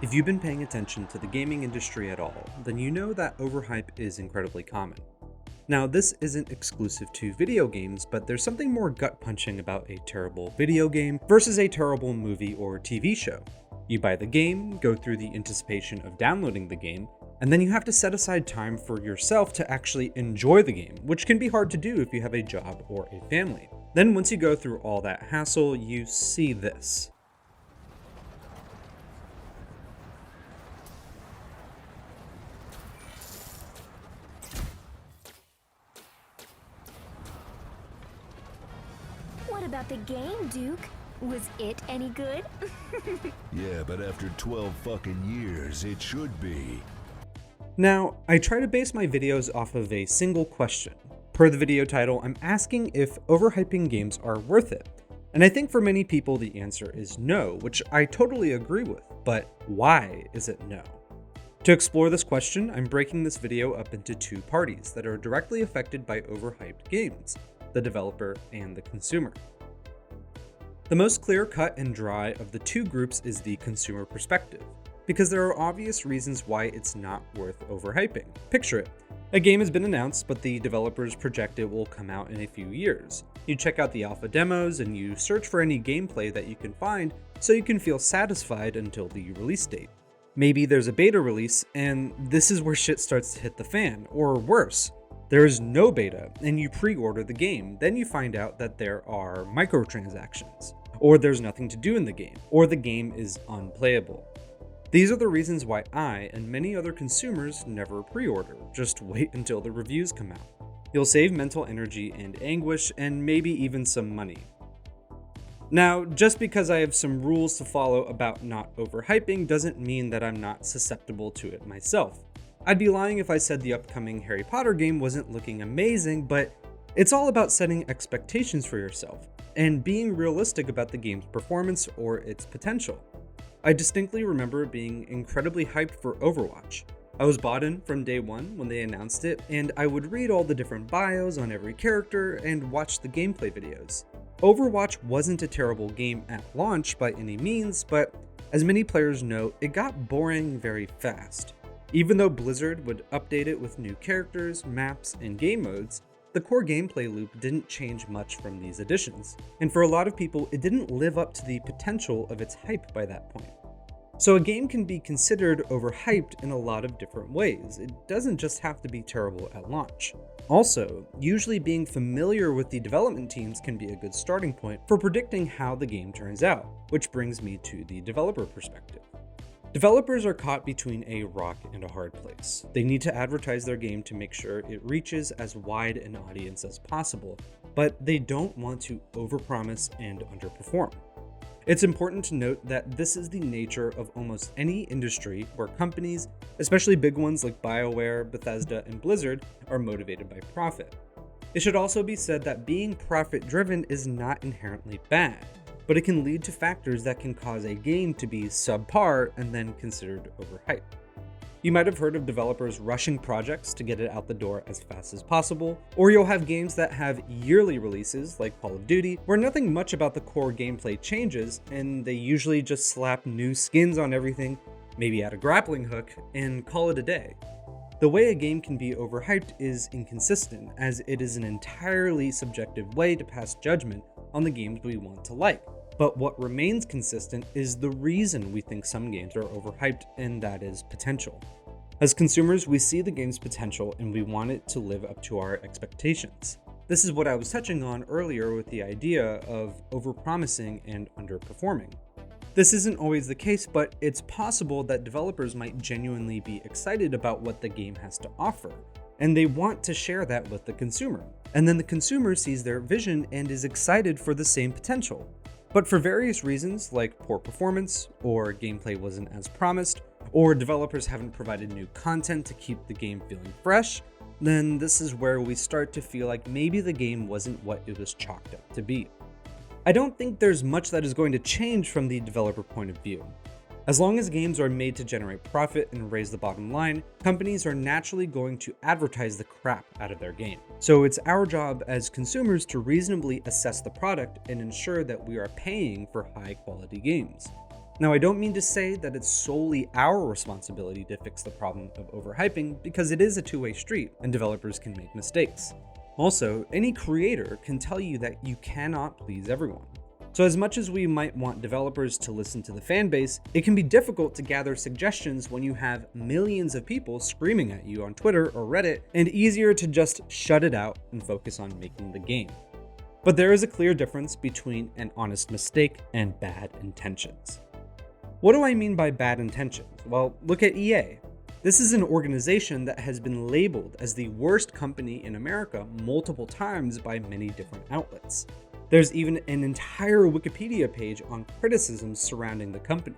If you've been paying attention to the gaming industry at all, then you know that overhype is incredibly common. Now, this isn't exclusive to video games, but there's something more gut-punching about a terrible video game versus a terrible movie or TV show. You buy the game, go through the anticipation of downloading the game, and then you have to set aside time for yourself to actually enjoy the game, which can be hard to do if you have a job or a family. Then once you go through all that hassle, you see this. What about the game, Duke? Was it any good? Yeah, but after 12 fucking years, it should be. Now, I try to base my videos off of a single question. Per the video title, I'm asking if overhyping games are worth it. And I think for many people the answer is no, which I totally agree with, but why is it no? To explore this question, I'm breaking this video up into two parties that are directly affected by overhyped games: the developer and the consumer. The most clear-cut and dry of the two groups is the consumer perspective, because there are obvious reasons why it's not worth overhyping. Picture it. A game has been announced, but the developers project it will come out in a few years. You check out the alpha demos and you search for any gameplay that you can find so you can feel satisfied until the release date. Maybe there's a beta release, and this is where shit starts to hit the fan, or worse. There is no beta, and you pre-order the game. Then you find out that there are microtransactions, or there's nothing to do in the game, or the game is unplayable. These are the reasons why I and many other consumers never pre-order. Just wait until the reviews come out. You'll save mental energy and anguish, and maybe even some money. Now, just because I have some rules to follow about not overhyping doesn't mean that I'm not susceptible to it myself. I'd be lying if I said the upcoming Harry Potter game wasn't looking amazing, but it's all about setting expectations for yourself and being realistic about the game's performance or its potential. I distinctly remember being incredibly hyped for Overwatch. I was bought in from day one when they announced it, and I would read all the different bios on every character and watch the gameplay videos. Overwatch wasn't a terrible game at launch by any means, but as many players know, it got boring very fast. Even though Blizzard would update it with new characters, maps, and game modes, the core gameplay loop didn't change much from these additions, and for a lot of people, it didn't live up to the potential of its hype by that point. So a game can be considered overhyped in a lot of different ways. It doesn't just have to be terrible at launch. Also, usually being familiar with the development teams can be a good starting point for predicting how the game turns out, which brings me to the developer perspective. Developers are caught between a rock and a hard place. They need to advertise their game to make sure it reaches as wide an audience as possible, but they don't want to overpromise and underperform. It's important to note that this is the nature of almost any industry where companies, especially big ones like BioWare, Bethesda, and Blizzard, are motivated by profit. It should also be said that being profit-driven is not inherently bad, but it can lead to factors that can cause a game to be subpar and then considered overhyped. You might have heard of developers rushing projects to get it out the door as fast as possible, or you'll have games that have yearly releases like Call of Duty, where nothing much about the core gameplay changes, and they usually just slap new skins on everything, maybe add a grappling hook, and call it a day. The way a game can be overhyped is inconsistent, as it is an entirely subjective way to pass judgment on the games we want to like. But what remains consistent is the reason we think some games are overhyped, and that is potential. As consumers, we see the game's potential and we want it to live up to our expectations. This is what I was touching on earlier with the idea of overpromising and underperforming. This isn't always the case, but it's possible that developers might genuinely be excited about what the game has to offer, and they want to share that with the consumer. And then the consumer sees their vision and is excited for the same potential. But for various reasons, like poor performance, or gameplay wasn't as promised, or developers haven't provided new content to keep the game feeling fresh, then this is where we start to feel like maybe the game wasn't what it was chalked up to be. I don't think there's much that is going to change from the developer point of view. As long as games are made to generate profit and raise the bottom line, companies are naturally going to advertise the crap out of their game. So it's our job as consumers to reasonably assess the product and ensure that we are paying for high quality games. Now, I don't mean to say that it's solely our responsibility to fix the problem of overhyping, because it is a two-way street and developers can make mistakes. Also, any creator can tell you that you cannot please everyone. So as much as we might want developers to listen to the fan base, it can be difficult to gather suggestions when you have millions of people screaming at you on Twitter or Reddit, and easier to just shut it out and focus on making the game. But there is a clear difference between an honest mistake and bad intentions. What do I mean by bad intentions? Well, look at EA. This is an organization that has been labeled as the worst company in America multiple times by many different outlets. There's even an entire Wikipedia page on criticisms surrounding the company.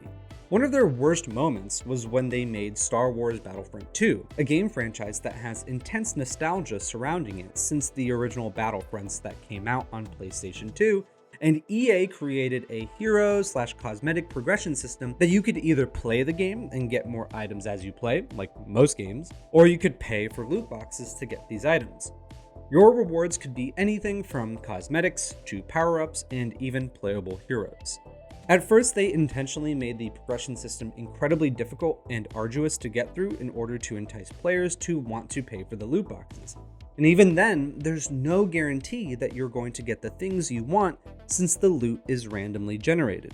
One of their worst moments was when they made Star Wars Battlefront 2, a game franchise that has intense nostalgia surrounding it since the original Battlefronts that came out on PlayStation 2, and EA created a hero/cosmetic progression system that you could either play the game and get more items as you play, like most games, or you could pay for loot boxes to get these items. Your rewards could be anything from cosmetics to power-ups and even playable heroes. At first, they intentionally made the progression system incredibly difficult and arduous to get through in order to entice players to want to pay for the loot boxes. And even then, there's no guarantee that you're going to get the things you want since the loot is randomly generated.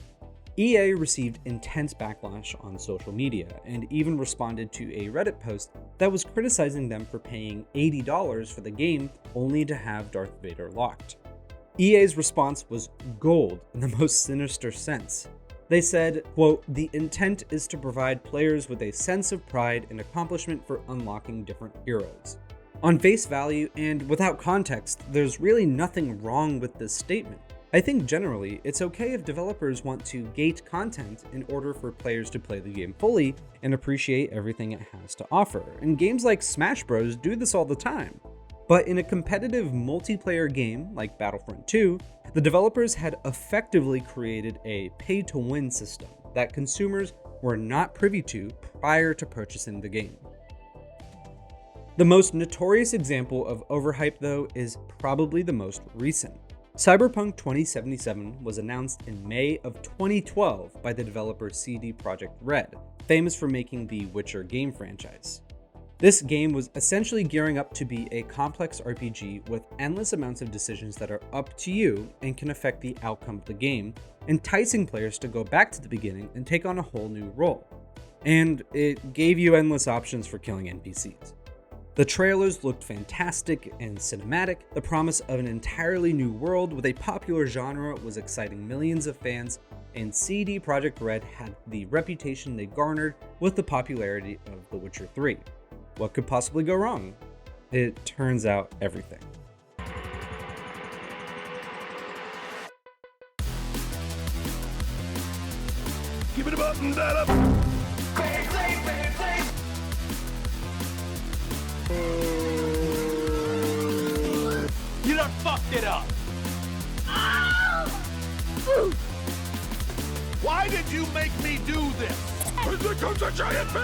EA received intense backlash on social media and even responded to a Reddit post that was criticizing them for paying $80 for the game only to have Darth Vader locked. EA's response was gold in the most sinister sense. They said, quote, "The intent is to provide players with a sense of pride and accomplishment for unlocking different heroes." On face value and without context, there's really nothing wrong with this statement. I think generally, it's okay if developers want to gate content in order for players to play the game fully and appreciate everything it has to offer, and games like Smash Bros. Do this all the time. But in a competitive multiplayer game like Battlefront 2, the developers had effectively created a pay-to-win system that consumers were not privy to prior to purchasing the game. The most notorious example of overhype, though, is probably the most recent. Cyberpunk 2077 was announced in May of 2012 by the developer CD Projekt Red, famous for making the Witcher game franchise. This game was essentially gearing up to be a complex RPG with endless amounts of decisions that are up to you and can affect the outcome of the game, enticing players to go back to the beginning and take on a whole new role. And it gave you endless options for killing NPCs. The trailers looked fantastic and cinematic. The promise of an entirely new world with a popular genre was exciting millions of fans, and CD Projekt Red had the reputation they garnered with the popularity of The Witcher 3. What could possibly go wrong? It turns out everything. Give it a button, that up. You done fucked it up! Why did you make me do this? Here comes a giant fish!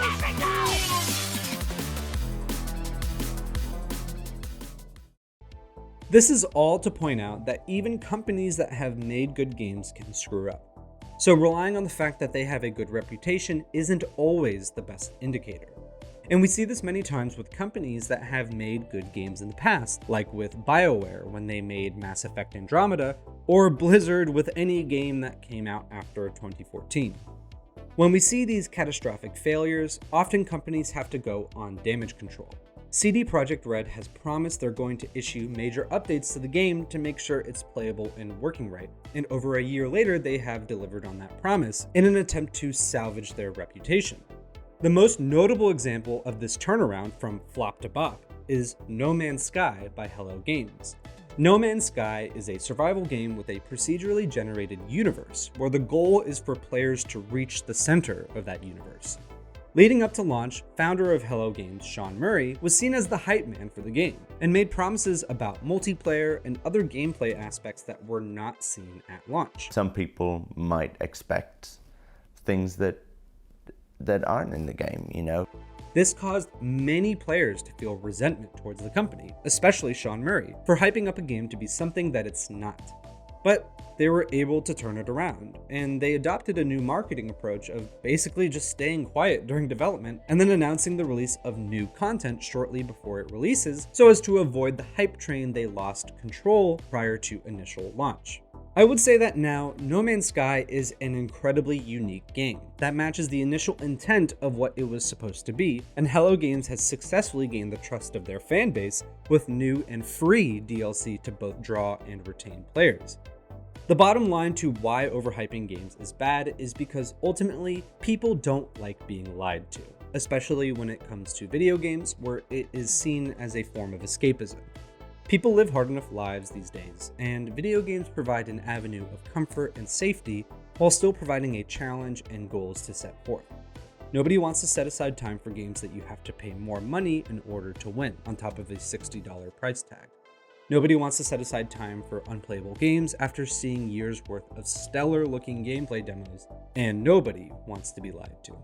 This is all to point out that even companies that have made good games can screw up. So relying on the fact that they have a good reputation isn't always the best indicator. And we see this many times with companies that have made good games in the past, like with BioWare when they made Mass Effect Andromeda, or Blizzard with any game that came out after 2014. When we see these catastrophic failures, often companies have to go on damage control. CD Projekt Red has promised they're going to issue major updates to the game to make sure it's playable and working right, and over a year later they have delivered on that promise in an attempt to salvage their reputation. The most notable example of this turnaround from flop to bop is No Man's Sky by Hello Games. No Man's Sky is a survival game with a procedurally generated universe, where the goal is for players to reach the center of that universe. Leading up to launch, founder of Hello Games, Sean Murray, was seen as the hype man for the game, and made promises about multiplayer and other gameplay aspects that were not seen at launch. Some people might expect things that aren't in the game, you know? This caused many players to feel resentment towards the company, especially Sean Murray, for hyping up a game to be something that it's not. But they were able to turn it around, and they adopted a new marketing approach of basically just staying quiet during development and then announcing the release of new content shortly before it releases so as to avoid the hype train they lost control prior to initial launch. I would say that now, No Man's Sky is an incredibly unique game that matches the initial intent of what it was supposed to be, and Hello Games has successfully gained the trust of their fan base with new and free DLC to both draw and retain players. The bottom line to why overhyping games is bad is because ultimately people don't like being lied to, especially when it comes to video games where it is seen as a form of escapism. People live hard enough lives these days, and video games provide an avenue of comfort and safety while still providing a challenge and goals to set forth. Nobody wants to set aside time for games that you have to pay more money in order to win, on top of a $60 price tag. Nobody wants to set aside time for unplayable games after seeing years worth of stellar looking gameplay demos, and nobody wants to be lied to.